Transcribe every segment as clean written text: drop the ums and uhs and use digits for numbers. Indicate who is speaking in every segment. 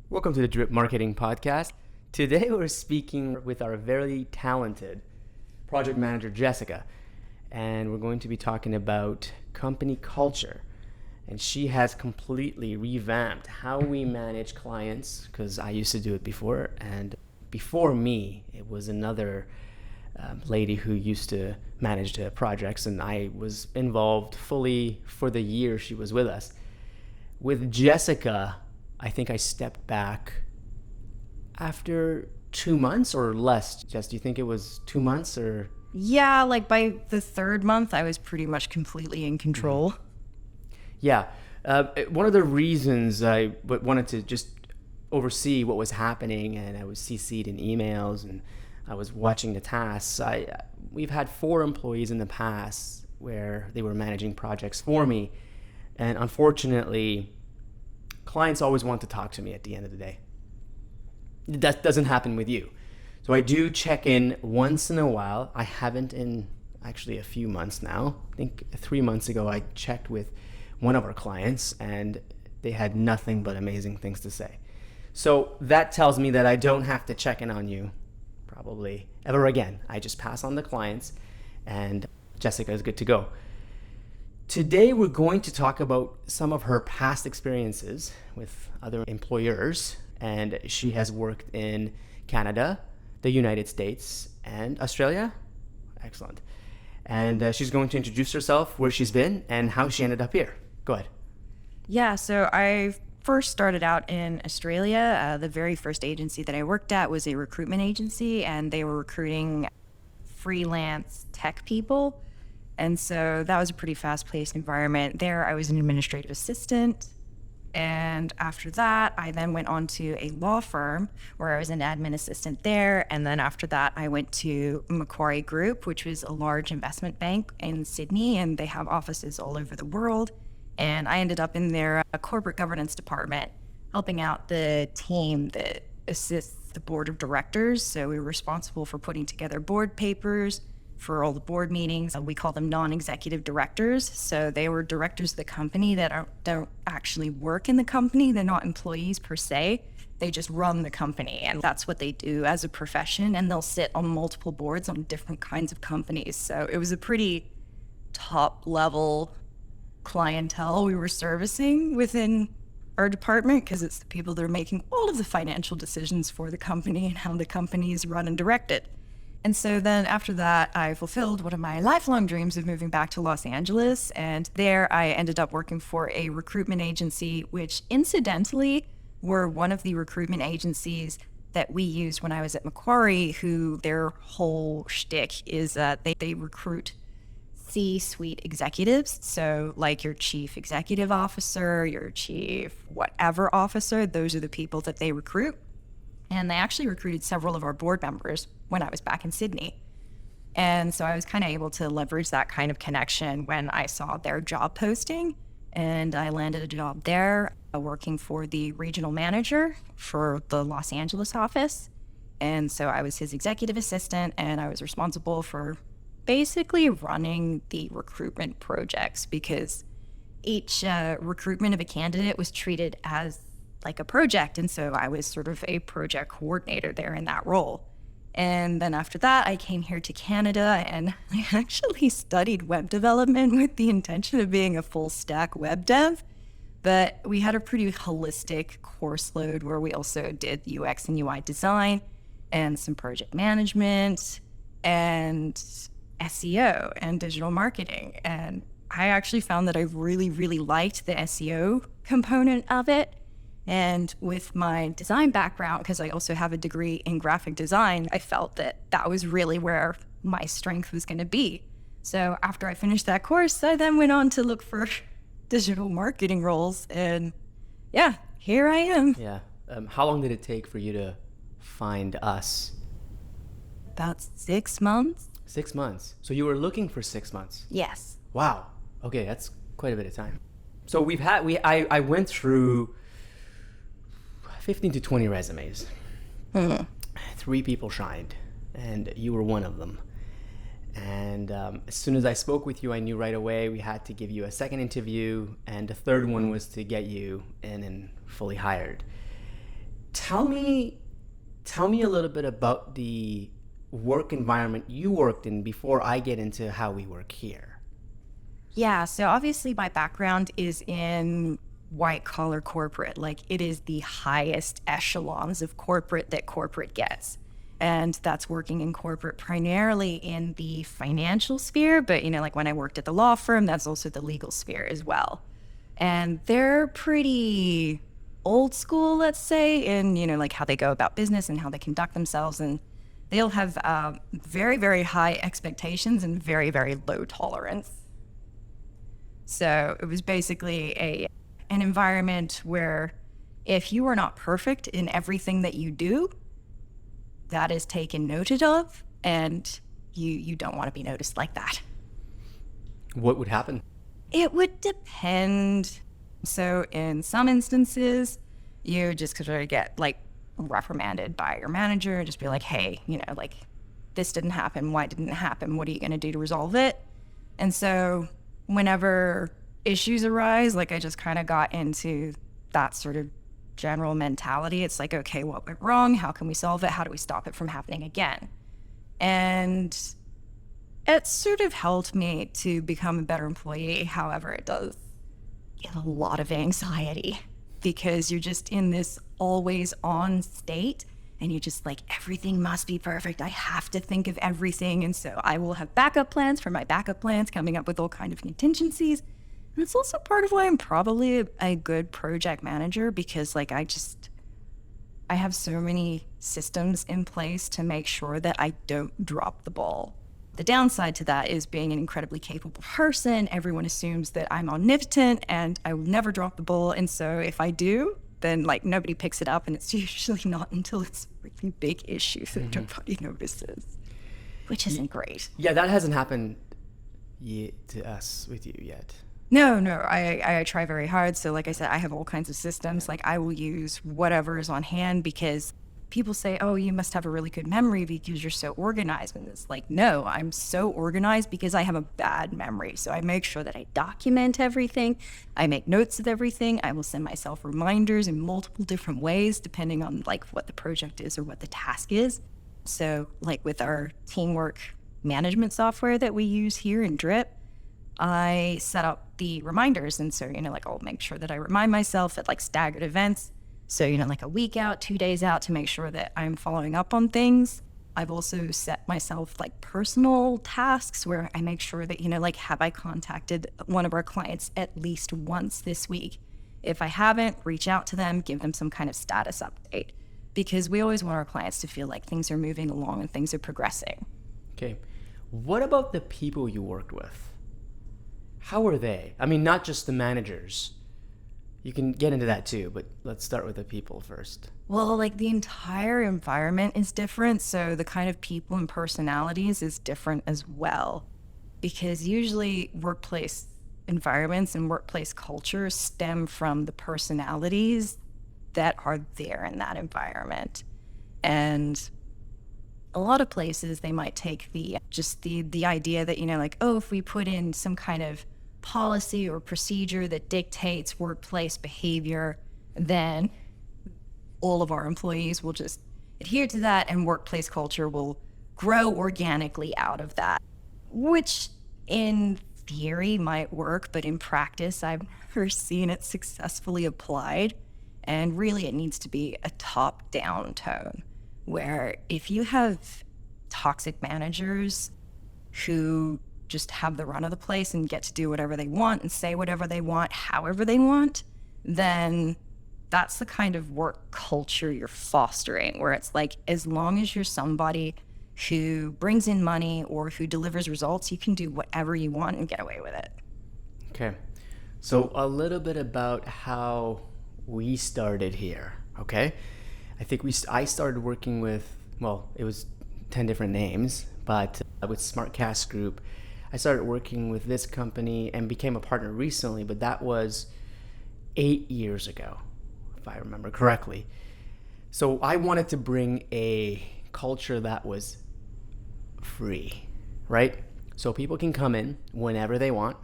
Speaker 1: Welcome to the Drip Marketing Podcast. Today we're speaking with our very talented project manager, Jessica, and we're going to be talking about company culture. And she has completely revamped how we manage clients, because I used to do it before, and before me, it was another lady who used to manage the projects, and I was involved fully for the year she was with us. With Jessica, I think I stepped back after 2 months or less. Jess, do you think it was 2 months or?
Speaker 2: Yeah, like by the third month, I was pretty much completely in control.
Speaker 1: Yeah. One of the reasons I wanted to just oversee what was happening, and I was CC'd in emails and I was watching the tasks. We've had 4 employees in the past where they were managing projects for me, and unfortunately, clients always want to talk to me at the end of the day. That doesn't happen with you. So I do check in once in a while. I haven't in actually a few months now. I think 3 months ago I checked with one of our clients and they had nothing but amazing things to say. So that tells me that I don't have to check in on you probably ever again. I just pass on the clients and Jessica is good to go. Today we're going to talk about some of her past experiences with other employers, and she has worked in Canada, the United States, and Australia. Excellent. And she's going to introduce herself, where she's been, and how she ended up here. Go ahead.
Speaker 2: Yeah, so I first started out in Australia. The very first agency that I worked at was a recruitment agency, and they were recruiting freelance tech people. And so that was a pretty fast-paced environment. There, I was an administrative assistant. And after that, I then went on to a law firm where I was an admin assistant there. And then after that, I went to Macquarie Group, which was a large investment bank in Sydney, and they have offices all over the world. And I ended up in their corporate governance department, helping out the team that assists the board of directors. So we were responsible for putting together board papers for all the board meetings. We call them non-executive directors. So they were directors of the company that don't actually work in the company. They're not employees per se. They just run the company, and that's what they do as a profession. And they'll sit on multiple boards on different kinds of companies. So it was a pretty top-level clientele we were servicing within our department, because it's the people that are making all of the financial decisions for the company and how the company is run and directed. And so then after that, I fulfilled one of my lifelong dreams of moving back to Los Angeles. And there I ended up working for a recruitment agency, which incidentally were one of the recruitment agencies that we used when I was at Macquarie, who their whole shtick is that they recruit C-suite executives. So like your chief executive officer, your chief whatever officer, those are the people that they recruit. And they actually recruited several of our board members when I was back in Sydney. And so I was kind of able to leverage that kind of connection when I saw their job posting. And I landed a job there working for the regional manager for the Los Angeles office. And so I was his executive assistant, and I was responsible for basically running the recruitment projects, because each recruitment of a candidate was treated as like a project. And so I was sort of a project coordinator there in that role. And then after that, I came here to Canada, and I actually studied web development with the intention of being a full stack web dev. But we had a pretty holistic course load where we also did UX and UI design and some project management and SEO and digital marketing. And I actually found that I really, really liked the SEO component of it. And with my design background, because I also have a degree in graphic design, I felt that that was really where my strength was going to be. So after I finished that course, I then went on to look for digital marketing roles. And yeah, here I am.
Speaker 1: Yeah. How long did it take for you to find us?
Speaker 2: About 6 months.
Speaker 1: 6 months. So you were looking for 6 months?
Speaker 2: Yes.
Speaker 1: Wow. Okay, that's quite a bit of time. So I went through 15 to 20 resumes. 3 people shined, and you were one of them. And as soon as I spoke with you, I knew right away we had to give you a second interview, and the third one was to get you in and fully hired. Tell me, tell me a little bit about the work environment you worked in before I get into how we work here.
Speaker 2: Yeah, so obviously my background is in white collar corporate. Like it is the highest echelons of corporate that corporate gets. And that's working in corporate primarily in the financial sphere. But, like when I worked at the law firm, that's also the legal sphere as well. And they're pretty old school, let's say, in, like how they go about business and how they conduct themselves. And they'll have very, very high expectations and very, very low tolerance. So it was basically an environment where if you are not perfect in everything that you do, that is taken noted of, and you don't want to be noticed like that.
Speaker 1: What would happen?
Speaker 2: It would depend. So in some instances, you just sort of get like reprimanded by your manager, just be like, hey, like this didn't happen. Why didn't it happen? What are you going to do to resolve it? And so whenever issues arise, like I just kind of got into that sort of general mentality. It's like, okay, what went wrong? How can we solve it? How do we stop it from happening again? And it sort of helped me to become a better employee. However, it does get a lot of anxiety because you're just in this always on state and you just like, everything must be perfect. I have to think of everything. And so I will have backup plans for my backup plans, coming up with all kind of contingencies. And it's also part of why I'm probably a good project manager, because like I have so many systems in place to make sure that I don't drop the ball. The downside to that is being an incredibly capable person. Everyone assumes that I'm omnipotent and I will never drop the ball. And so if I do, then like nobody picks it up, and it's usually not until it's a really big issue that nobody notices, which isn't great.
Speaker 1: Yeah, that hasn't happened to us with you yet.
Speaker 2: No, I try very hard. So like I said, I have all kinds of systems. Like I will use whatever is on hand, because people say, oh, you must have a really good memory because you're so organized. And it's like, no, I'm so organized because I have a bad memory. So I make sure that I document everything. I make notes of everything. I will send myself reminders in multiple different ways, depending on like what the project is or what the task is. So like with our teamwork management software that we use here in Drip, I set up the reminders. And so, like I'll make sure that I remind myself at like staggered events. So, like a week out, 2 days out, to make sure that I'm following up on things. I've also set myself like personal tasks where I make sure that, like, have I contacted one of our clients at least once this week? If I haven't, reach out to them, give them some kind of status update, because we always want our clients to feel like things are moving along and things are progressing.
Speaker 1: Okay. What about the people you worked with? How are they? I mean, not just the managers. You can get into that too, but let's start with the people first.
Speaker 2: Well, like the entire environment is different. So the kind of people and personalities is different as well. Because usually workplace environments and workplace culture stem from the personalities that are there in that environment. And a lot of places, they might take the idea that, like, oh, if we put in some kind of policy or procedure that dictates workplace behavior, then all of our employees will just adhere to that and workplace culture will grow organically out of that, which in theory might work, but in practice, I've never seen it successfully applied. And really, it needs to be a top-down tone, where if you have toxic managers who just have the run of the place and get to do whatever they want and say whatever they want, however they want, then that's the kind of work culture you're fostering, where it's like, as long as you're somebody who brings in money or who delivers results, you can do whatever you want and get away with it.
Speaker 1: Okay. So a little bit about how we started here, okay? I think I started working with, well, it was 10 different names, but with SmartCast Group, I started working with this company and became a partner recently, but that was 8 years ago, if I remember correctly. So I wanted to bring a culture that was free, right? So people can come in whenever they want.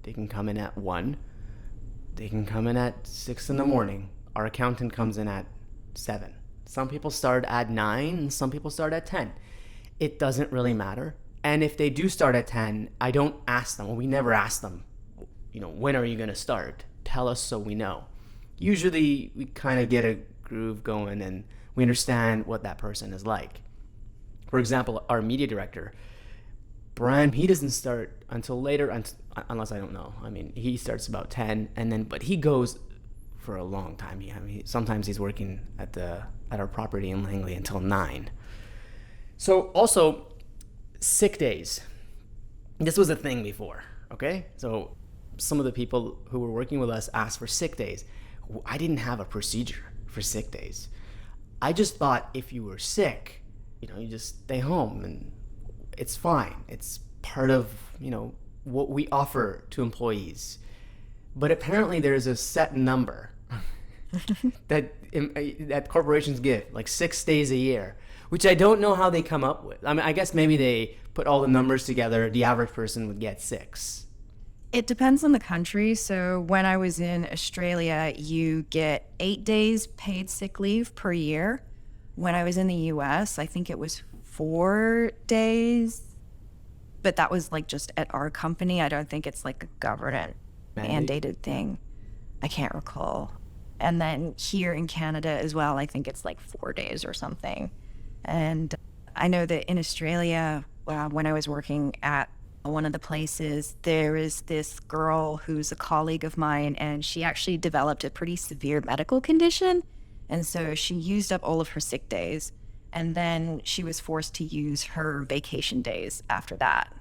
Speaker 1: They can come in at 1. They can come in at 6 in the morning. Our accountant comes in at 7. Some people start at 9, and some people start at 10. It doesn't really matter. And if they do start at 10, I don't ask them. Well, we never ask them, when are you going to start? Tell us so we know. Usually we kind of get a groove going and we understand what that person is like. For example, our media director, Brian, he doesn't start until later, unless I don't know. I mean, he starts about 10, but he goes for a long time. Sometimes he's working at our property in Langley until 9. So also, sick days. This was a thing before, okay? So some of the people who were working with us asked for sick days. I didn't have a procedure for sick days. I just thought if you were sick, you just stay home and it's fine. It's part of, what we offer to employees. But apparently there's a set number that corporations give, like 6 days a year, which I don't know how they come up with. I mean, I guess maybe they put all the numbers together. The average person would get 6.
Speaker 2: It depends on the country. So when I was in Australia, you get 8 days paid sick leave per year. When I was in the US, I think it was 4 days, but that was like just at our company. I don't think it's like a government mandated thing. I can't recall. And then here in Canada as well, I think it's like 4 days or something. And I know that in Australia, when I was working at one of the places, there is this girl who's a colleague of mine, and she actually developed a pretty severe medical condition. And so she used up all of her sick days. And then she was forced to use her vacation days after that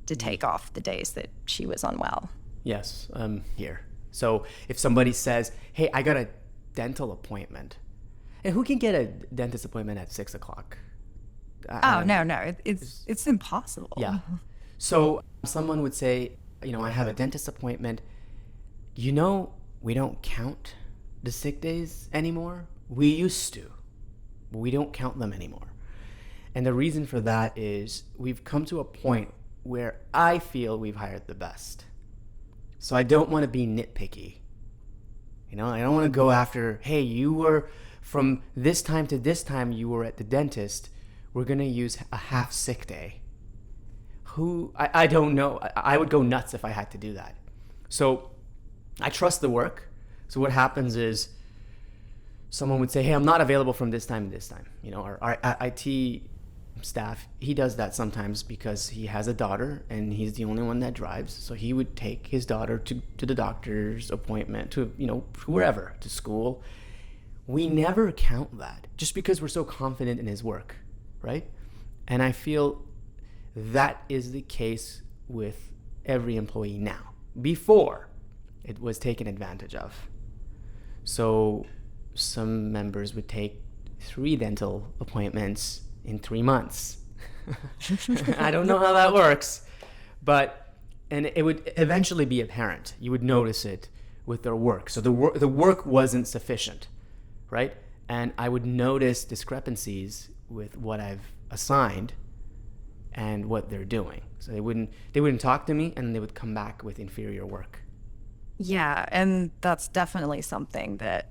Speaker 2: to take off the days that she was unwell.
Speaker 1: Yes, here. So if somebody says, hey, I got a dental appointment, and who can get a dentist appointment at 6 o'clock?
Speaker 2: No, it's impossible.
Speaker 1: Yeah. So someone would say, I have a dentist appointment. We don't count the sick days anymore. We used to, but we don't count them anymore. And the reason for that is we've come to a point where I feel we've hired the best. So I don't want to be nitpicky. I don't want to go after, hey, you were from this time to this time you were at the dentist. We're going to use a half sick day. I don't know. I would go nuts if I had to do that. So I trust the work. So what happens is someone would say, hey, I'm not available from this time to this time. Our IT staff, he does that sometimes because he has a daughter and he's the only one that drives. So he would take his daughter to the doctor's appointment, to, wherever, to school. We never count that just because we're so confident in his work, right? And I feel that is the case with every employee now. Before, it was taken advantage of. So some members would take 3 dental appointments in 3 months. I don't know how that works, and it would eventually be apparent. You would notice it with their work. So the work wasn't sufficient, right? And I would notice discrepancies with what I've assigned and what they're doing. So they wouldn't talk to me, and they would come back with inferior work.
Speaker 2: Yeah, and that's definitely something that,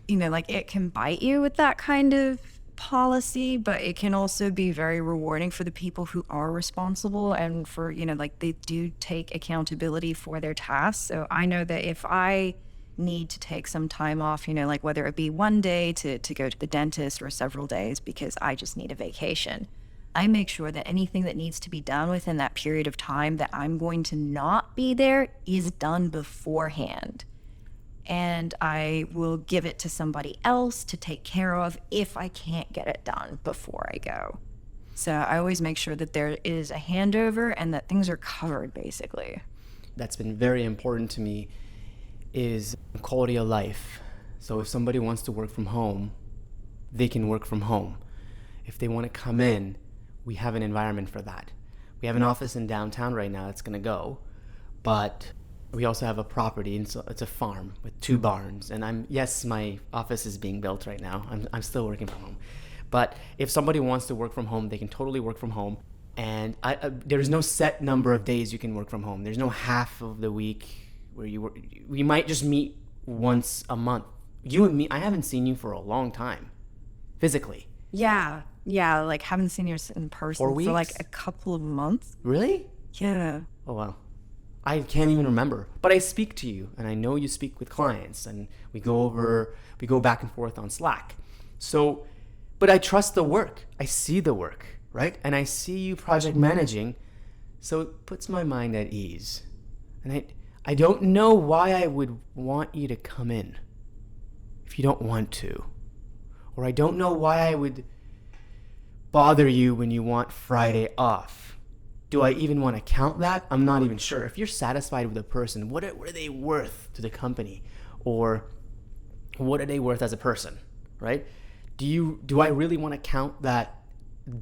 Speaker 2: it can bite you with that kind of policy, but it can also be very rewarding for the people who are responsible and for, they do take accountability for their tasks. So I know that if I need to take some time off, whether it be one day to go to the dentist or several days because I just need a vacation, I make sure that anything that needs to be done within that period of time that I'm going to not be there is done beforehand. And I will give it to somebody else to take care of if I can't get it done before I go. So I always make sure that there is a handover and that things are covered, basically.
Speaker 1: That's been very important to me, is quality of life. So if somebody wants to work from home, they can work from home. If they want to come in, we have an environment for that. We have an office in downtown right now that's going to go, but we also have a property, and so it's a farm with 2 barns. And yes, my office is being built right now. I'm still working from home. But if somebody wants to work from home, they can totally work from home. And there's no set number of days you can work from home. There's no half of the week where you work. We might just meet once a month you and me, I haven't seen you for a long time, physically.
Speaker 2: Yeah. Yeah. Like haven't seen you in person
Speaker 1: 4 weeks?
Speaker 2: for like a couple of months.
Speaker 1: Really?
Speaker 2: Yeah.
Speaker 1: Oh, wow. I can't even remember. But I speak to you, and I know you speak with clients, and we go back and forth on Slack. So, but I trust the work. I see the work, right? And I see you project managing, so it puts my mind at ease. And I don't know why I would want you to come in if you don't want to. Or I don't know why I would bother you when you want Friday off. Do I even want to count that? I'm not even sure. If you're satisfied with a person, what are they worth to the company? Or what are they worth as a person, right? Do I really want to count that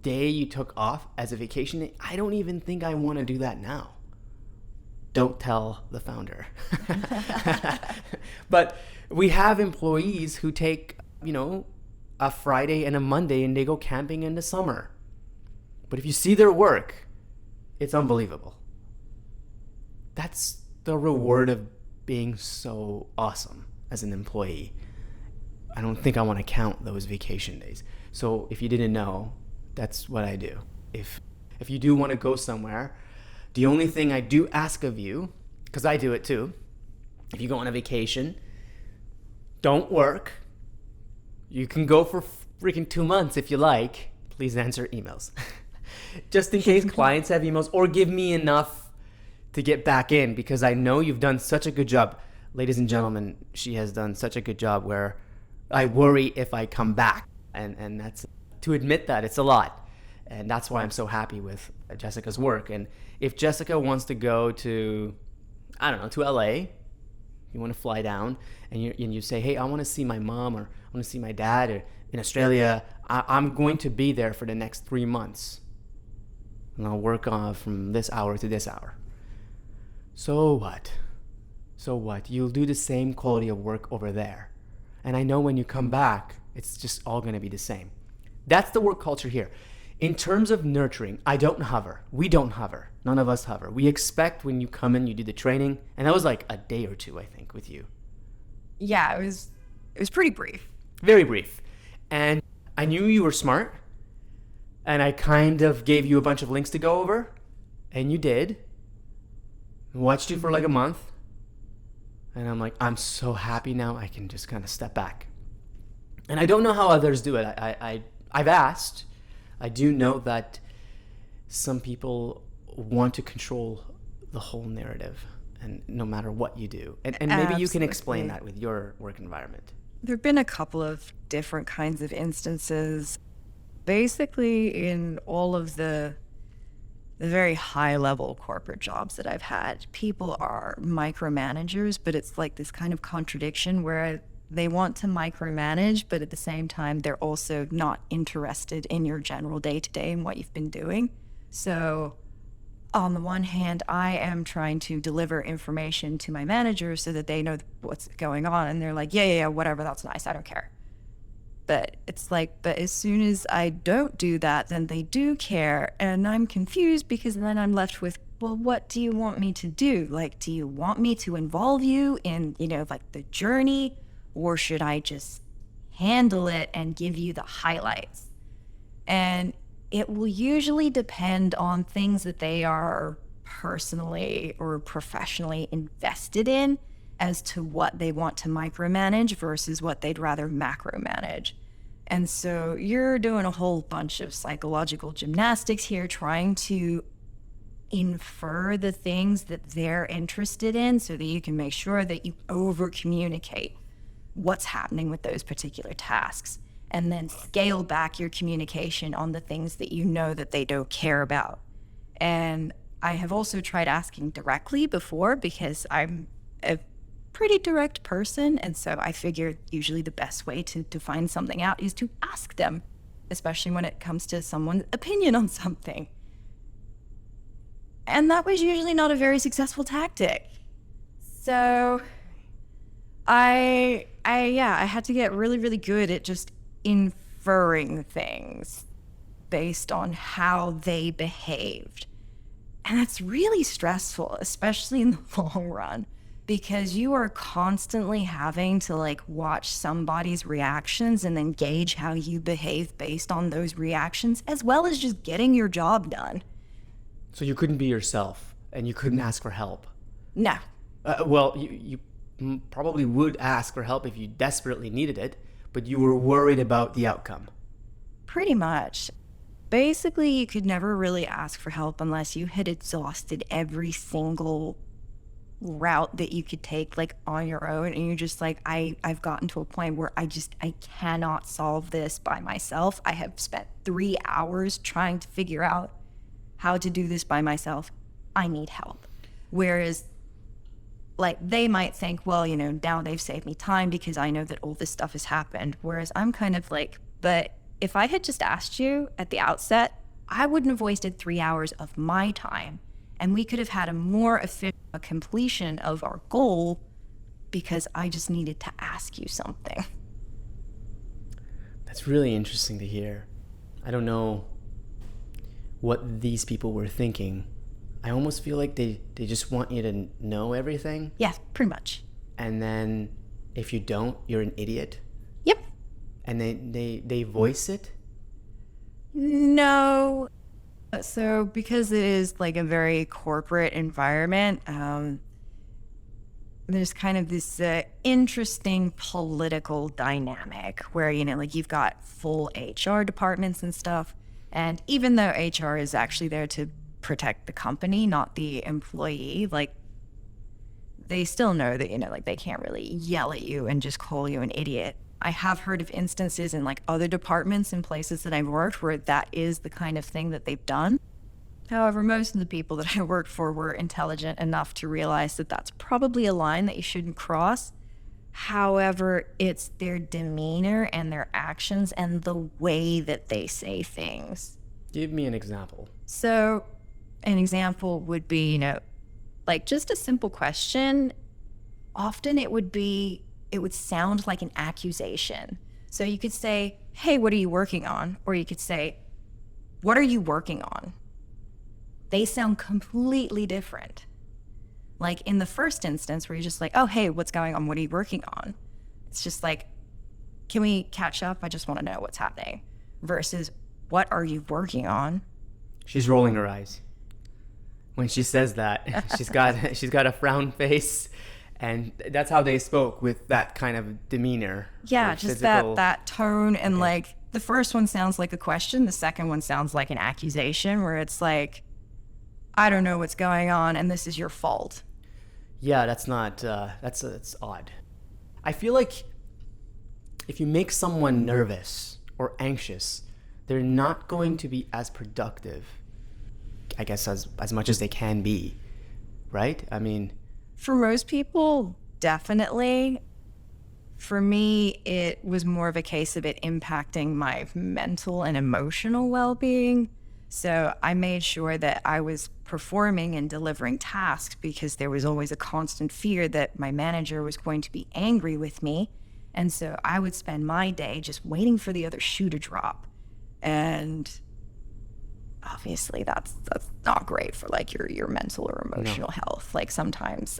Speaker 1: day you took off as a vacation day? I don't even think I want to do that now. Don't tell the founder. But we have employees who take, a Friday and a Monday and they go camping in the summer. But if you see their work, it's unbelievable. That's the reward of being so awesome as an employee. I don't think I want to count those vacation days. So if you didn't know, that's what I do. If you do want to go somewhere, the only thing I do ask of you, because I do it too, if you go on a vacation, don't work. You can go for freaking 2 months if you like. Please answer emails. Just in case clients have emails, or give me enough to get back in, because I know you've done such a good job. Ladies and gentlemen, she has done such a good job where I worry if I come back. And that's, to admit that, it's a lot. And that's why I'm so happy with Jessica's work. And if Jessica wants to go to, I don't know, to LA, you want to fly down and you say, hey, I want to see my mom, or I want to see my dad, or in Australia, I'm going to be there for the next 3 months. And I'll work on from this hour to this hour. So what? So what? You'll do the same quality of work over there. And I know when you come back, it's just all going to be the same. That's the work culture here. In terms of nurturing, I don't hover. We don't hover. None of us hover. We expect when you come in, you do the training. And that was like a day or two, I think, with you.
Speaker 2: Yeah, it was pretty brief.
Speaker 1: Very brief. And I knew you were smart. And I kind of gave you a bunch of links to go over. And you did. Watched you for like a month. And I'm like, I'm so happy now I can just kind of step back. And I don't know how others do it. I've asked. I do know that some people want to control the whole narrative, and no matter what you do. And maybe you can explain that with your work environment.
Speaker 2: There have been a couple of different kinds of instances. Basically, in all of the very high-level corporate jobs that I've had, people are micromanagers, but it's like this kind of contradiction where they want to micromanage, but at the same time, they're also not interested in your general day-to-day and what you've been doing. So on the one hand, I am trying to deliver information to my managers so that they know what's going on. And they're like, yeah, whatever, that's nice, I don't care. But it's like, but as soon as I don't do that, then they do care. And I'm confused, because then I'm left with, well, what do you want me to do? Like, do you want me to involve you in, like the journey? Or should I just handle it and give you the highlights? And it will usually depend on things that they are personally or professionally invested in as to what they want to micromanage versus what they'd rather macromanage. And so you're doing a whole bunch of psychological gymnastics here, trying to infer the things that they're interested in so that you can make sure that you over communicate what's happening with those particular tasks, and then scale back your communication on the things that you know that they don't care about. And I have also tried asking directly before, because I'm a pretty direct person, and so I figure usually the best way to find something out is to ask them, especially when it comes to someone's opinion on something. And that was usually not a very successful tactic. So I had to get really, really good at just inferring things based on how they behaved. And that's really stressful, especially in the long run, because you are constantly having to like watch somebody's reactions and then gauge how you behave based on those reactions, as well as just getting your job done.
Speaker 1: So you couldn't be yourself and you couldn't ask for help.
Speaker 2: No.
Speaker 1: Well, you probably would ask for help if you desperately needed it, but you were worried about the outcome.
Speaker 2: Pretty much. Basically, you could never really ask for help unless you had exhausted every single route that you could take like on your own, and you're just like, I've gotten to a point where I cannot solve this by myself. I have spent 3 hours trying to figure out how to do this by myself. I need help. Whereas like they might think, well, now they've saved me time because I know that all this stuff has happened. Whereas I'm kind of like, but if I had just asked you at the outset, I wouldn't have wasted 3 hours of my time, and we could have had a more efficient completion of our goal because I just needed to ask you something.
Speaker 1: That's really interesting to hear. I don't know what these people were thinking. I almost feel like they just want you to know everything.
Speaker 2: Yeah, pretty much.
Speaker 1: And then if you don't, you're an idiot.
Speaker 2: Yep.
Speaker 1: And they voice it?
Speaker 2: No. So because it is like a very corporate environment, there's kind of this interesting political dynamic where, like you've got full HR departments and stuff. And even though HR is actually there to protect the company, not the employee, like they still know that, like they can't really yell at you and just call you an idiot. I have heard of instances in like other departments and places that I've worked where that is the kind of thing that they've done. However, most of the people that I worked for were intelligent enough to realize that that's probably a line that you shouldn't cross. However, it's their demeanor and their actions and the way that they say things.
Speaker 1: Give me an example.
Speaker 2: So an example would be, like just a simple question. Often it would sound like an accusation. So you could say, hey, what are you working on? Or you could say, what are you working on? They sound completely different. Like in the first instance where you're just like, oh, hey, what's going on? What are you working on? It's just like, can we catch up? I just want to know what's happening. Versus, what are you working on?
Speaker 1: She's rolling her eyes. When she says that, she's got a frown face. And that's how they spoke, with that kind of demeanor.
Speaker 2: Yeah, just physical... that tone. And okay. Like the first one sounds like a question. The second one sounds like an accusation where it's like, I don't know what's going on and this is your fault.
Speaker 1: Yeah, that's not, that's odd. I feel like if you make someone nervous or anxious, they're not going to be as productive, I guess, as much as they can be, right? I mean...
Speaker 2: For most people, definitely. For me, it was more of a case of it impacting my mental and emotional well-being. So I made sure that I was performing and delivering tasks because there was always a constant fear that my manager was going to be angry with me. And so I would spend my day just waiting for the other shoe to drop. And obviously that's not great for like your mental or emotional health. Like sometimes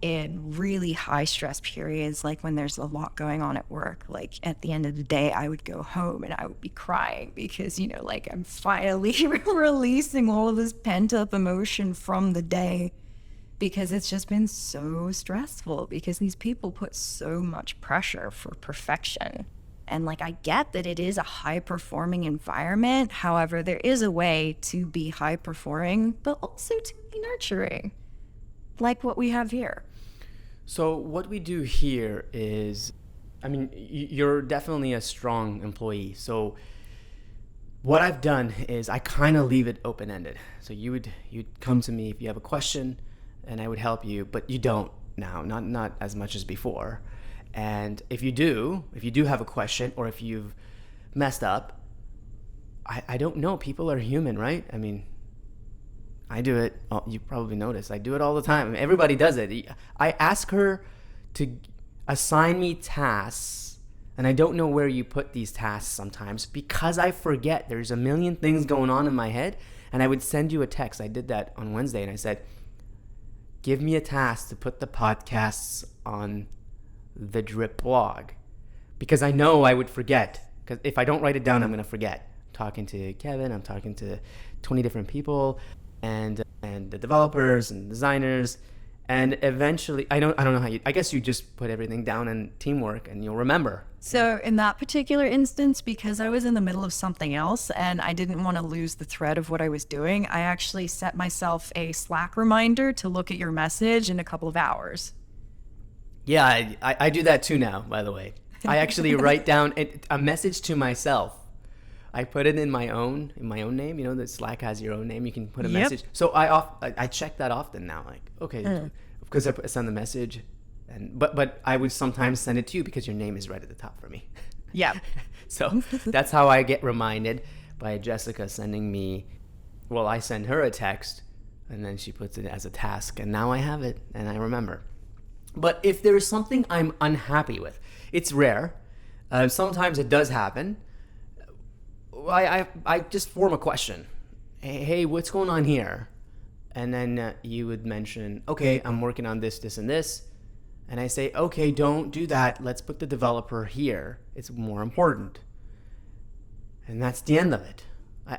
Speaker 2: in really high stress periods, like when there's a lot going on at work, like at the end of the day, I would go home and I would be crying because, like I'm finally releasing all of this pent up emotion from the day, because it's just been so stressful because these people put so much pressure for perfection. And like, I get that it is a high performing environment. However, there is a way to be high performing, but also to be nurturing, like what we have here.
Speaker 1: So what we do here is, I mean, you're definitely a strong employee. So what I've done is I kind of leave it open-ended. So you'd come to me if you have a question and I would help you, but you don't now, not as much as before. And if you do have a question, or if you've messed up, I don't know. People are human, right? I mean, I do it. Oh, you probably noticed. I do it all the time. I mean, everybody does it. I ask her to assign me tasks, and I don't know where you put these tasks sometimes because I forget. There's a million things going on in my head, and I would send you a text. I did that on Wednesday, and I said, give me a task to put the podcasts on the Drip blog, because I know I would forget. Because if I don't write it down, I'm going to forget. I'm talking to Kevin, I'm talking to 20 different people, and the developers and designers, and eventually I don't know how you. I guess you just put everything down in teamwork, and you'll remember.
Speaker 2: So in that particular instance, because I was in the middle of something else and I didn't want to lose the thread of what I was doing, I actually set myself a Slack reminder to look at your message in a couple of hours.
Speaker 1: Yeah, I do that too now, by the way. I actually write down a message to myself. I put it in my own name. You know that Slack has your own name. You can put a message. So I check that often now. Like, okay, because I send the message, but I would sometimes send it to you because your name is right at the top for me.
Speaker 2: Yeah.
Speaker 1: So that's how I get reminded by Jessica sending me. Well, I send her a text, and then she puts it as a task, and now I have it and I remember. But if there is something I'm unhappy with, it's rare. Sometimes it does happen. I just form a question. Hey, what's going on here? And then you would mention, okay, I'm working on this, this, and this. And I say, okay, don't do that. Let's put the developer here. It's more important. And that's the end of it.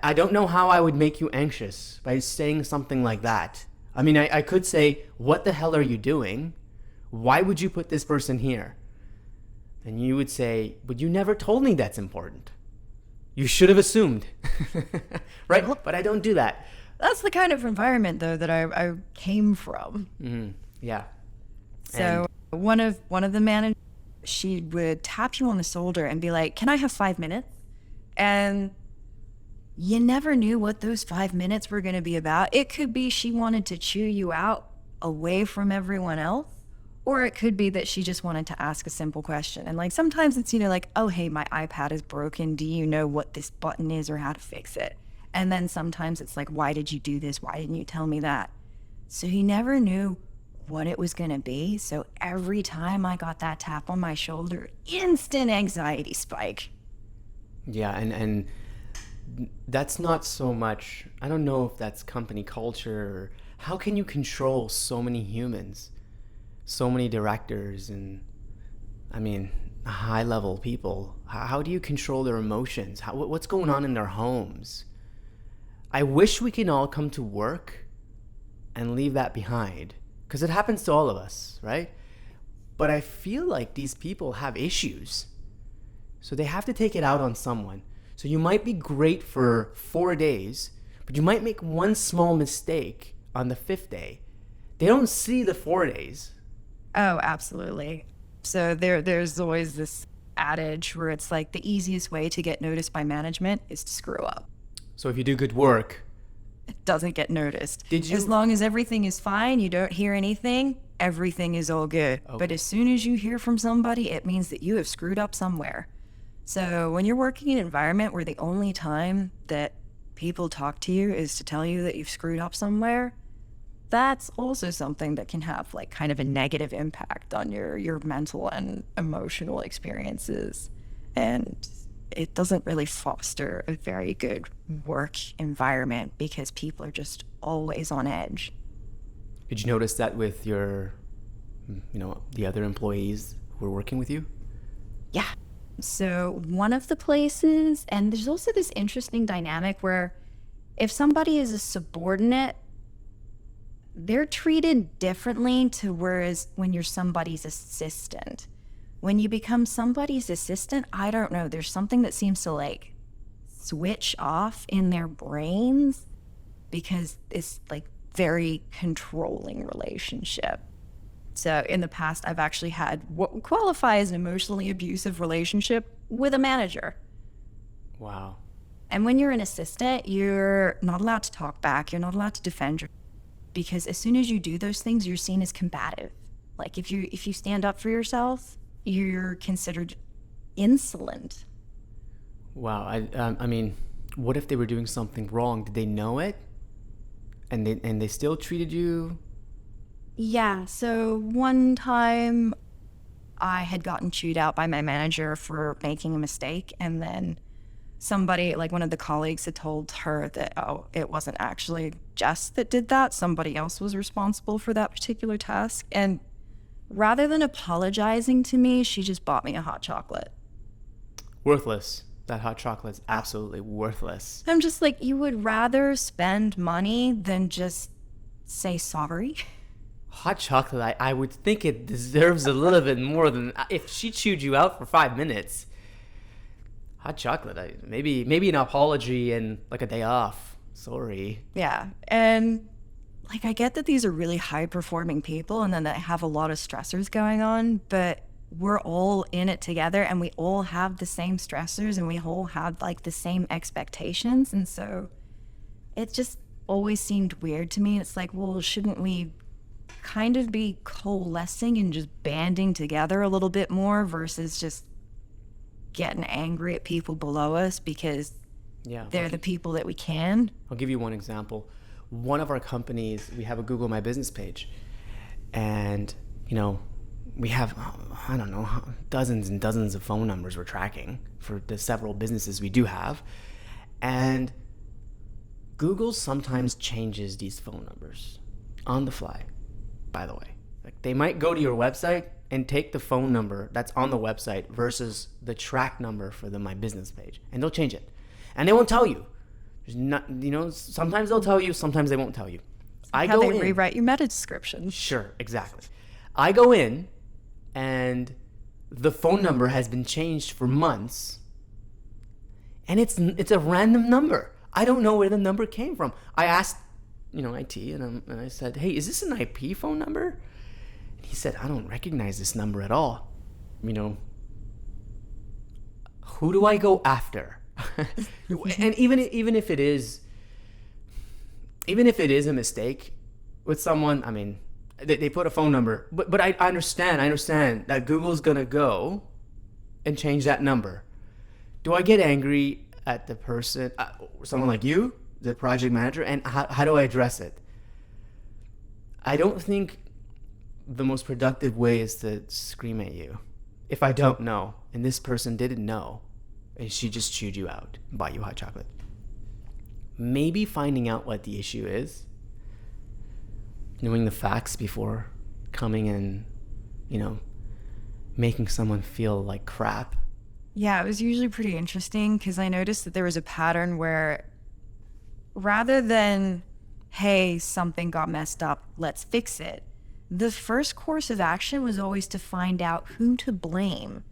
Speaker 1: I don't know how I would make you anxious by saying something like that. I mean, I could say, what the hell are you doing? Why would you put this person here? And you would say, but you never told me that's important. You should have assumed. Right? But I don't do that.
Speaker 2: That's the kind of environment, though, that I came from.
Speaker 1: Mm-hmm. Yeah.
Speaker 2: So one of the managers, she would tap you on the shoulder and be like, can I have 5 minutes? And you never knew what those 5 minutes were going to be about. It could be she wanted to chew you out away from everyone else. Or it could be that she just wanted to ask a simple question. And like sometimes it's, like, oh, hey, my iPad is broken. Do you know what this button is or how to fix it? And then sometimes it's like, why did you do this? Why didn't you tell me that? So he never knew what it was going to be. So every time I got that tap on my shoulder, instant anxiety spike.
Speaker 1: Yeah, and that's not so much, I don't know if that's company culture, or how can you control so many humans? So many directors and, I mean, high-level people. How do you control their emotions? What's going on in their homes? I wish we can all come to work and leave that behind, because it happens to all of us, right? But I feel like these people have issues, so they have to take it out on someone. So you might be great for 4 days, but you might make one small mistake on the 5th day. They don't see the 4 days.
Speaker 2: Oh, absolutely. So there's always this adage where it's like the easiest way to get noticed by management is to screw up.
Speaker 1: So if you do good work,
Speaker 2: it doesn't get noticed.
Speaker 1: Did you?
Speaker 2: As long as everything is fine, you don't hear anything, everything is all good. Okay. But as soon as you hear from somebody, it means that you have screwed up somewhere. So when you're working in an environment where the only time that people talk to you is to tell you that you've screwed up somewhere, that's also something that can have like kind of a negative impact on your mental and emotional experiences. And it doesn't really foster a very good work environment because people are just always on edge.
Speaker 1: Did you notice that with your, the other employees who were working with you?
Speaker 2: Yeah. So one of the places, and there's also this interesting dynamic where if somebody is a subordinate, they're treated differently to whereas when you're somebody's assistant. When you become somebody's assistant, I don't know, there's something that seems to like switch off in their brains because it's like very controlling relationship. So in the past, I've actually had what would qualify as an emotionally abusive relationship with a manager.
Speaker 1: Wow.
Speaker 2: And when you're an assistant, you're not allowed to talk back. You're not allowed to defend yourself. Because as soon as you do those things, you're seen as combative. Like if you stand up for yourself, you're considered insolent.
Speaker 1: Wow. I mean, what if they were doing something wrong? Did they know it? And they still treated you?
Speaker 2: Yeah. So one time I had gotten chewed out by my manager for making a mistake. And then somebody, like one of the colleagues, had told her that, oh, it wasn't actually Jess that did that. Somebody else was responsible for that particular task. And rather than apologizing to me, she just bought me a hot chocolate.
Speaker 1: Worthless. That hot chocolate is absolutely worthless.
Speaker 2: I'm just like, you would rather spend money than just say sorry?
Speaker 1: Hot chocolate, I would think it deserves a little bit more than if she chewed you out for 5 minutes. Hot chocolate, maybe an apology and like a day off. Sorry.
Speaker 2: Yeah. And like, I get that these are really high performing people and then they have a lot of stressors going on, but we're all in it together and we all have the same stressors and we all have like the same expectations. And so it just always seemed weird to me. It's like, well, shouldn't we kind of be coalescing and just banding together a little bit more versus just getting angry at people below us because they're the people that we can?
Speaker 1: I'll give you one example. One of our companies, we have a Google My Business page, and we have, I don't know, dozens and dozens of phone numbers we're tracking for the several businesses we do have. And Google sometimes changes these phone numbers on the fly, by the way. Like, they might go to your website and take the phone number that's on the website versus the track number for the My Business page, and they'll change it. And they won't tell you. There's not, sometimes they'll tell you, sometimes they won't tell you.
Speaker 2: How they rewrite your meta description.
Speaker 1: Sure, exactly. I go in, and the phone number has been changed for months, and it's a random number. I don't know where the number came from. I asked, IT, and I said, hey, is this an IP phone number? And he said, I don't recognize this number at all. Who do I go after? And even if it is a mistake with someone, I mean, they put a phone number, but I understand that Google's gonna go and change that number. Do I get angry at the person, someone like you, the project manager, and how do I address it? I don't think the most productive way is to scream at you if I don't know, and this person didn't know, and she just chewed you out and bought you hot chocolate. Maybe finding out what the issue is, knowing the facts before coming and, making someone feel like crap.
Speaker 2: Yeah, it was usually pretty interesting because I noticed that there was a pattern where rather than, hey, something got messed up, let's fix it, the first course of action was always to find out who to blame.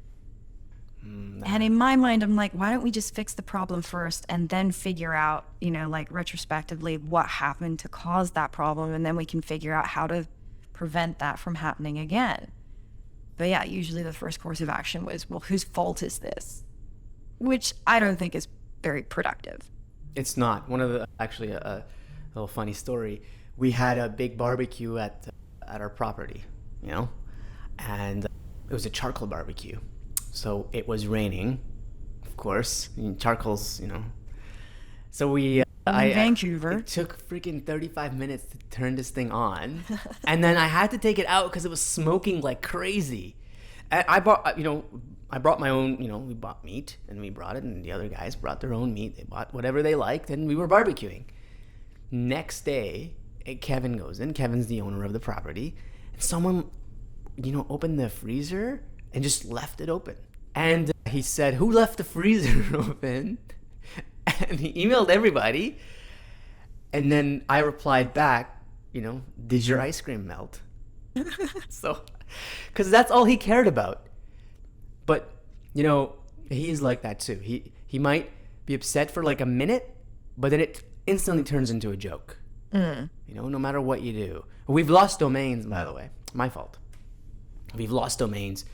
Speaker 2: And in my mind, I'm like, why don't we just fix the problem first and then figure out, retrospectively what happened to cause that problem, and then we can figure out how to prevent that from happening again. But yeah, usually the first course of action was, well, whose fault is this? Which I don't think is very productive.
Speaker 1: It's not. One of the, actually, a little funny story. We had a big barbecue at our property, and it was a charcoal barbecue. So it was raining, of course. Charcoal's, So we...
Speaker 2: Vancouver.
Speaker 1: It took freaking 35 minutes to turn this thing on. And then I had to take it out because it was smoking like crazy. And I brought my own, we bought meat and we brought it, and the other guys brought their own meat. They bought whatever they liked, and we were barbecuing. Next day, Kevin goes in. Kevin's the owner of the property. And someone, opened the freezer and just left it open. And he said, who left the freezer open? And he emailed everybody. And then I replied back, did your ice cream melt? So, because that's all he cared about. But, he's like that too. He might be upset for like a minute, but then it instantly turns into a joke. No matter what you do. We've lost domains, by the way. My fault. We've lost domains.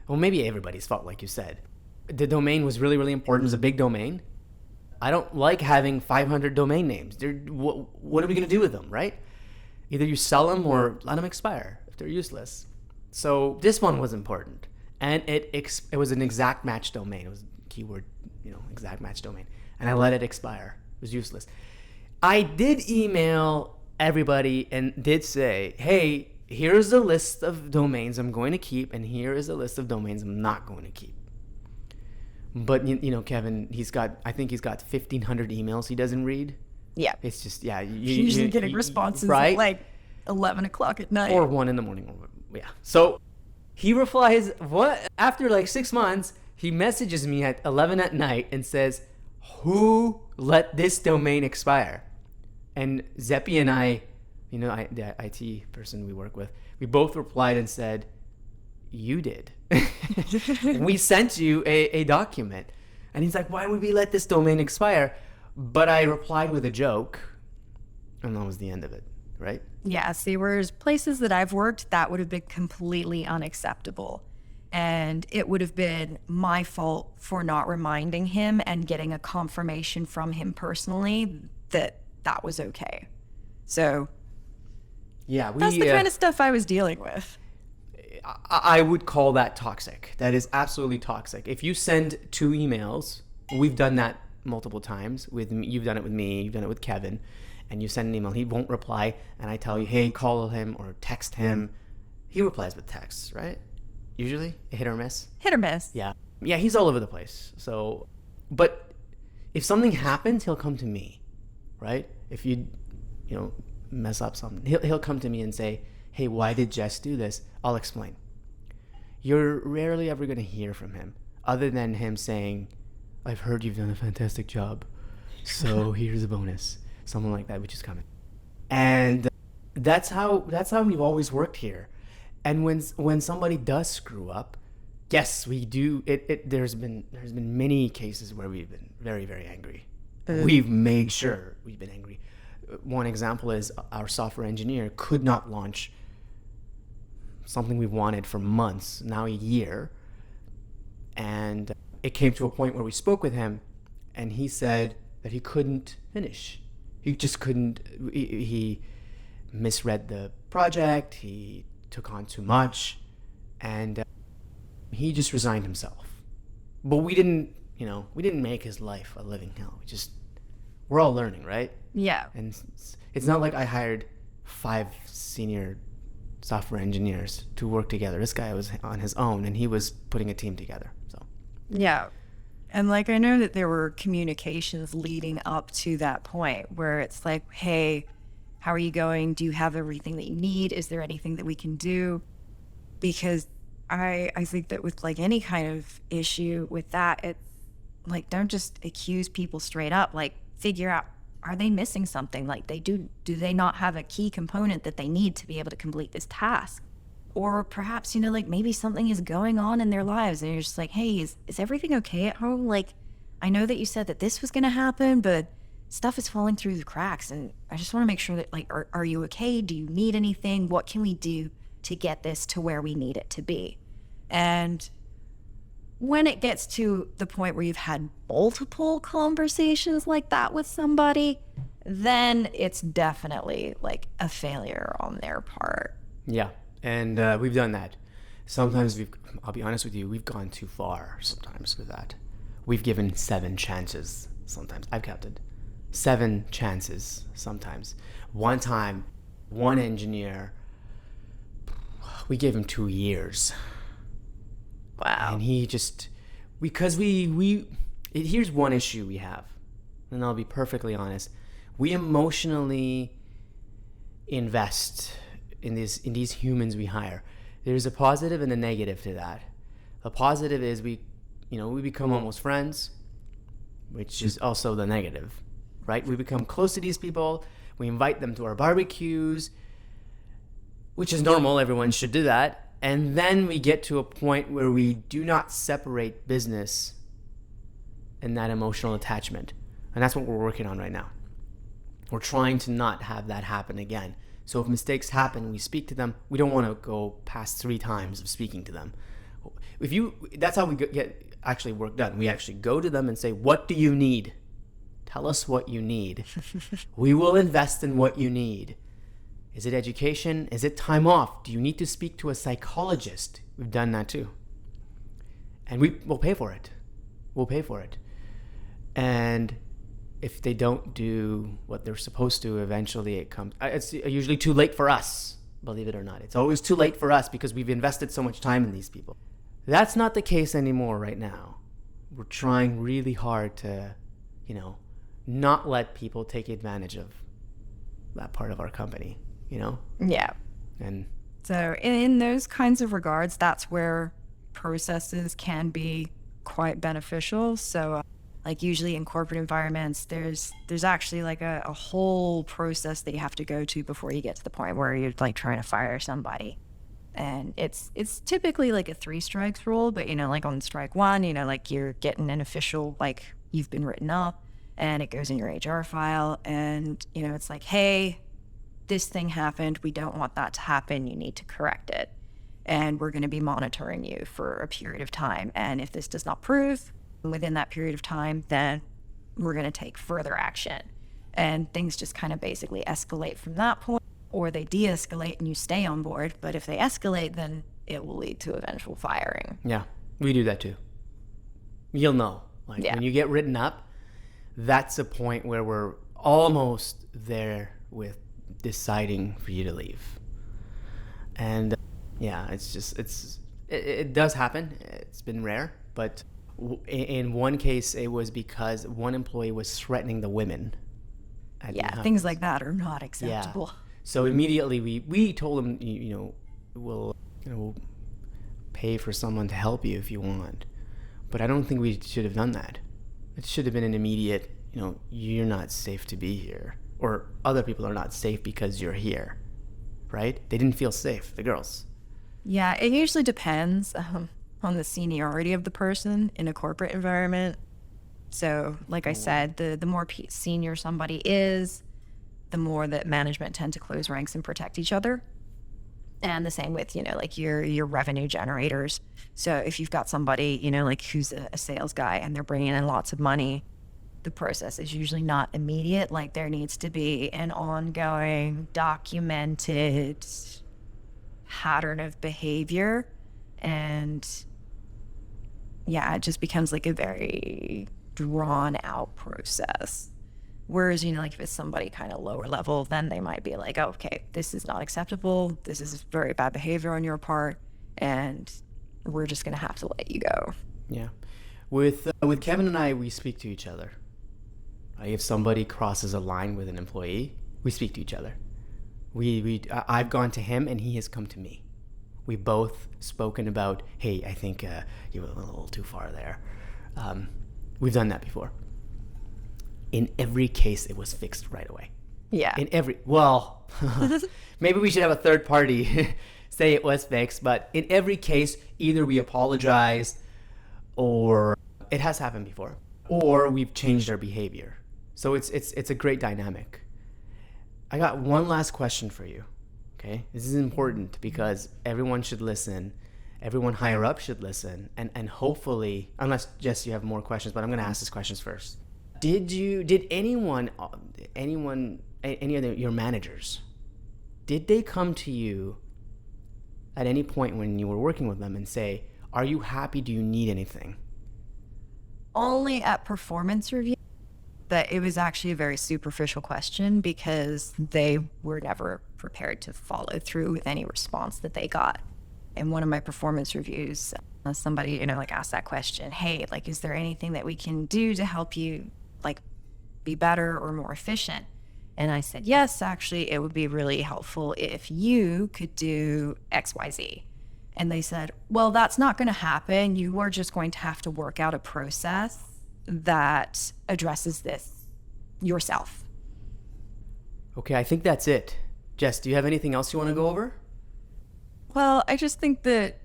Speaker 1: Well, maybe everybody's fault, like you said. The domain was really, really important. It was a big domain. I don't like having 500 domain names. What are we going to do with them, right? Either you sell them or let them expire if they're useless. So this one was important. And it was an exact match domain. It was keyword, exact match domain. And I let it expire. It was useless. I did email everybody and did say, hey, here's a list of domains I'm going to keep, and here is a list of domains I'm not going to keep. But Kevin, I think he's got 1,500 emails he doesn't read.
Speaker 2: Yeah.
Speaker 1: It's just,
Speaker 2: Usually getting responses
Speaker 1: right?
Speaker 2: at like 11 o'clock at night.
Speaker 1: Or 1 a.m. Yeah. So he replies, after like 6 months, he messages me at 11 at night and says, "Who let this domain expire?" And Zeppi and I, the IT person we work with, we both replied and said, "You did." We sent you a document. And he's like, "Why would we let this domain expire?" But I replied with a joke, and that was the end of it, right?
Speaker 2: Yeah, see, whereas places that I've worked, that would have been completely unacceptable. And it would have been my fault for not reminding him and getting a confirmation from him personally that that was okay. So
Speaker 1: yeah,
Speaker 2: that's the kind of stuff I was dealing with.
Speaker 1: I would call that toxic. That is absolutely toxic. If you send 2 emails, we've done that multiple times with me. You've done it with me, you've done it with Kevin, and you send an email, he won't reply, and I tell you, hey, call him or text him. He replies with texts, right? Usually, a hit or miss.
Speaker 2: Hit or miss.
Speaker 1: Yeah, he's all over the place. So, but if something happens, he'll come to me, right? If you mess up something, he'll come to me and say, "Hey, why did Jess do this?" I'll explain. You're rarely ever going to hear from him other than him saying, "I've heard you've done a fantastic job, so here's a bonus." Something like that, which is coming. And that's how we've always worked here. And when somebody does screw up, yes, we do. There's been many cases where we've been very, very angry. We've made sure we've been angry. One example is our software engineer could not launch something we wanted for months, now a year. And it came to a point where we spoke with him, and he said that he couldn't finish. He just couldn't. He misread the project. He took on too much, and he just resigned himself. But we didn't make his life a living hell. We're all learning, right?
Speaker 2: Yeah.
Speaker 1: And it's not like I hired 5 senior software engineers to work together. This guy was on his own, and he was putting a team together. So
Speaker 2: yeah. And like, I know that there were communications leading up to that point where it's like, "Hey, how are you going? Do you have everything that you need? Is there anything that we can do?" Because I think that with like any kind of issue with that, it's like, don't just accuse people straight up. Like, figure out, are they missing something? Like, do they not have a key component that they need to be able to complete this task? Or perhaps, like maybe something is going on in their lives and you're just like, "Hey, is everything okay at home? Like, I know that you said that this was going to happen, but stuff is falling through the cracks. And I just want to make sure that, like, are you okay? Do you need anything? What can we do to get this to where we need it to be?" And when it gets to the point where you've had multiple conversations like that with somebody, then it's definitely like a failure on their part.
Speaker 1: Yeah. And we've done that. Sometimes I'll be honest with you, we've gone too far sometimes with that. We've given 7 chances sometimes. I've counted 7 chances sometimes. One time, one engineer, we gave him 2 years.
Speaker 2: Wow.
Speaker 1: And he just, because here's one issue we have, and I'll be perfectly honest. We emotionally invest in these humans we hire. There's a positive and a negative to that. The positive is we become almost friends, which is also the negative, right? We become close to these people. We invite them to our barbecues, which is normal. Everyone should do that. And then we get to a point where we do not separate business and that emotional attachment. And that's what we're working on right now. We're trying to not have that happen again. So if mistakes happen, we speak to them. We don't want to go past 3 times of speaking to them. That's how we get actually work done. We actually go to them and say, "What do you need? Tell us what you need. We will invest in what you need. Is it education? Is it time off? Do you need to speak to a psychologist?" We've done that too. And we'll pay for it. We'll pay for it. And if they don't do what they're supposed to, eventually it's usually too late for us, believe it or not. It's always too late for us because we've invested so much time in these people. That's not the case anymore right now. we're trying really hard to, you know, not let people take advantage of that part of our company, you know?
Speaker 2: Yeah.
Speaker 1: And
Speaker 2: So in those kinds of regards, that's where processes can be quite beneficial. So like usually in corporate environments, there's actually like a whole process that you have to go to before you get to the point where you're like trying to fire somebody. And it's typically like a 3 strikes rule, but you know, like on strike 1, you know, like you're getting an official, like you've been written up and it goes in your HR file, and you know, it's like, hey, this thing happened, we don't want that to happen, you need to correct it, and we're going to be monitoring you for a period of time, and if this does not prove within that period of time, then we're going to take further action. And things just kind of basically escalate from that point, or they de-escalate and you stay on board. But if they escalate, then it will lead to eventual firing.
Speaker 1: yeah, we do that too. You'll know, like when you get written up, that's a point where we're almost there with deciding for you to leave. And yeah, it's just, it does happen. It's been rare, but in one case, it was because one employee was threatening the women.
Speaker 2: Yeah, things like that are not acceptable.
Speaker 1: Yeah. So immediately we told him, we'll pay for someone to help you if you want. But I don't think we should have done that. It should have been an immediate, you're not safe to be here. Or other people are not safe because you're here, right? They didn't feel safe, the girls.
Speaker 2: Yeah, it usually depends on the seniority of the person in a corporate environment. So, like I said, the more senior somebody is, the more that management tend to close ranks and protect each other. And the same with, like your revenue generators. So if you've got somebody, like who's a sales guy and they're bringing in lots of money, the process is usually not immediate. Like there needs to be an ongoing, documented pattern of behavior. And yeah, it just becomes like a very drawn out process. Whereas, like if it's somebody kind of lower level, then they might be like, oh, okay, this is not acceptable. This is very bad behavior on your part. And we're just going to have to let you go.
Speaker 1: Yeah. With Kevin and I, we speak to each other. If somebody crosses a line with an employee, we speak to each other. I've gone to him and he has come to me. We've both spoken about, hey, I think you were a little too far there. We've done that before. In every case, it was fixed right away.
Speaker 2: Yeah.
Speaker 1: Maybe we should have a third party say it was fixed, but in every case, either we apologize, or it has happened before, or we've changed our behavior. So it's a great dynamic. I got one last question for you. Okay, this is important because everyone should listen. Everyone higher up should listen, and hopefully, unless Jess, you have more questions, but I'm going to ask this questions first. Did anyone, any of your managers, did they come to you at any point when you were working with them and say, are you happy? Do you need anything?
Speaker 2: Only at performance review. That it was actually a very superficial question because they were never prepared to follow through with any response that they got. In one of my performance reviews, somebody, asked that question, hey, is there anything that we can do to help you, be better or more efficient? And I said, yes, actually, it would be really helpful if you could do XYZ. And they said, well, that's not going to happen. You are just going to have to work out a process that addresses this yourself.
Speaker 1: Okay, I think that's it. Jess, do you have anything else you want to go over?
Speaker 2: Well, I just think that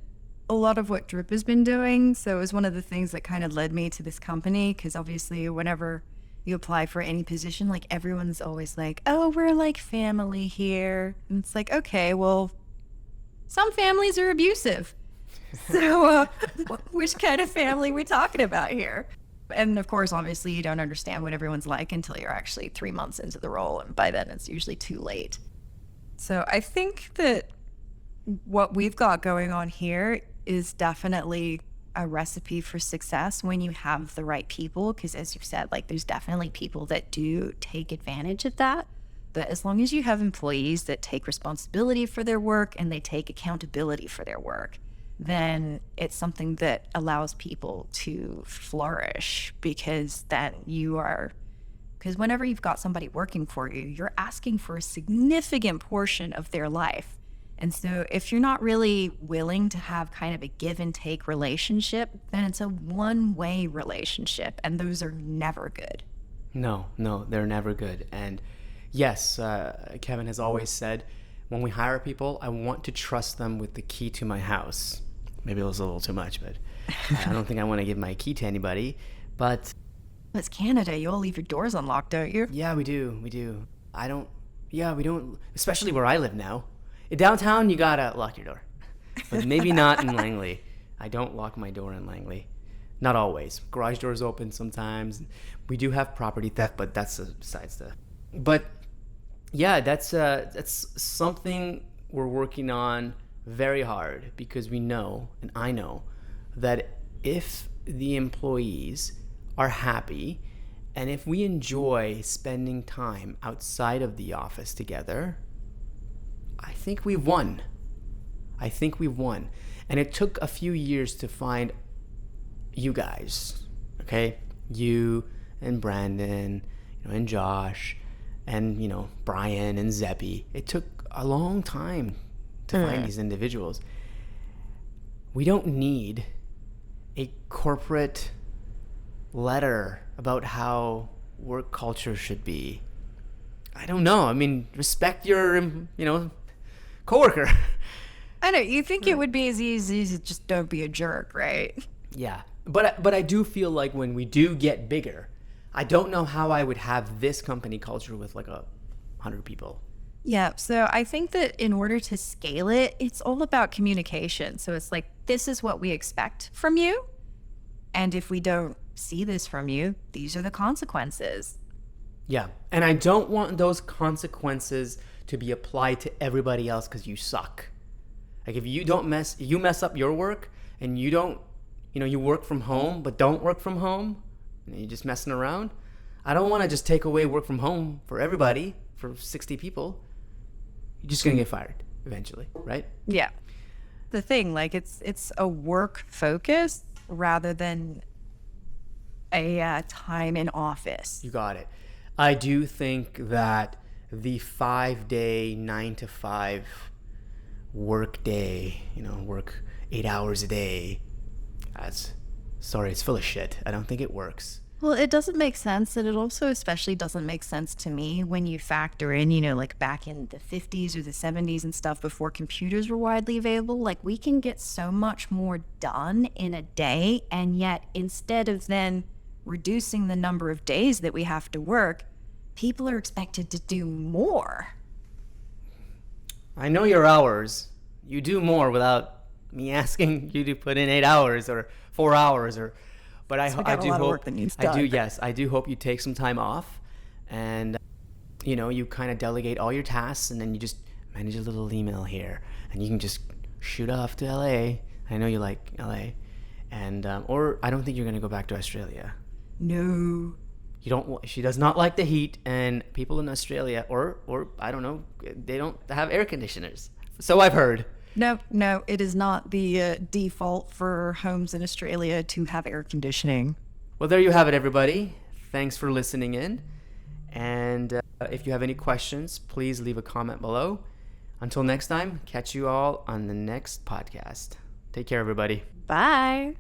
Speaker 2: a lot of what Drip has been doing, so it was one of the things that kind of led me to this company, because obviously whenever you apply for any position, everyone's always like, oh, we're like family here. And it's like, okay, well, some families are abusive. So which kind of family are we talking about here? And of course, obviously, you don't understand what everyone's like until you're actually 3 months into the role. And by then, it's usually too late. So I think that what we've got going on here is definitely a recipe for success when you have the right people. Because as you said, there's definitely people that do take advantage of that. But as long as you have employees that take responsibility for their work and they take accountability for their work, then it's something that allows people to flourish, because whenever you've got somebody working for you, you're asking for a significant portion of their life. And so if you're not really willing to have kind of a give and take relationship, then it's a one-way relationship, and those are never good.
Speaker 1: No, they're never good. And yes, Kevin has always said, when we hire people, I want to trust them with the key to my house. Maybe it was a little too much, but I don't think I want to give my key to anybody. But
Speaker 2: It's Canada. You all leave your doors unlocked, don't you?
Speaker 1: yeah, we do. We don't, especially where I live now. In downtown, you gotta lock your door. But maybe not in Langley. I don't lock my door in Langley. Not always. Garage doors open sometimes. We do have property theft, but that's besides the. But yeah, that's something we're working on very hard, because we know, and I know, that if the employees are happy and if we enjoy spending time outside of the office together, I think we've won. And it took a few years to find you guys, okay? You and Brandon, and Josh, and Brian and Zeppy. It took a long time to find these individuals. We don't need a corporate letter about how work culture should be. I don't know. I mean, respect your, coworker.
Speaker 2: I know. You think it would be as easy as just don't be a jerk, right?
Speaker 1: Yeah. But I do feel like when we do get bigger, I don't know how I would have this company culture with like 100 people.
Speaker 2: Yeah. So I think that in order to scale it, it's all about communication. So it's like, this is what we expect from you. And if we don't see this from you, these are the consequences.
Speaker 1: Yeah. And I don't want those consequences to be applied to everybody else because you suck. Like if you mess up your work and you don't, you work from home but don't work from home and you're just messing around. I don't want to just take away work from home for everybody, for 60 people. You're just going to get fired eventually, right?
Speaker 2: Yeah. The thing, like it's a work focus rather than a time in office.
Speaker 1: You got it. I do think that the 5-day, 9 to 5 work day, work 8 hours a day, it's full of shit. I don't think it works.
Speaker 2: Well, it doesn't make sense, and it also especially doesn't make sense to me when you factor in, like back in the 50s or the 70s and stuff, before computers were widely available. Like, we can get so much more done in a day, and yet instead of then reducing the number of days that we have to work, people are expected to do more.
Speaker 1: I know your hours. You do more without me asking you to put in 8 hours or 4 hours but I do hope I do hope you take some time off, and you kind of delegate all your tasks, and then you just manage a little email here, and you can just shoot off to LA. I know you like LA, and or I don't think you're gonna go back to Australia.
Speaker 2: No.
Speaker 1: You don't. She does not like the heat, and people in Australia, or I don't know, they don't have air conditioners. So I've heard.
Speaker 2: No, it is not the default for homes in Australia to have air conditioning.
Speaker 1: Well, there you have it, everybody. Thanks for listening in. And if you have any questions, please leave a comment below. Until next time, catch you all on the next podcast. Take care, everybody.
Speaker 2: Bye.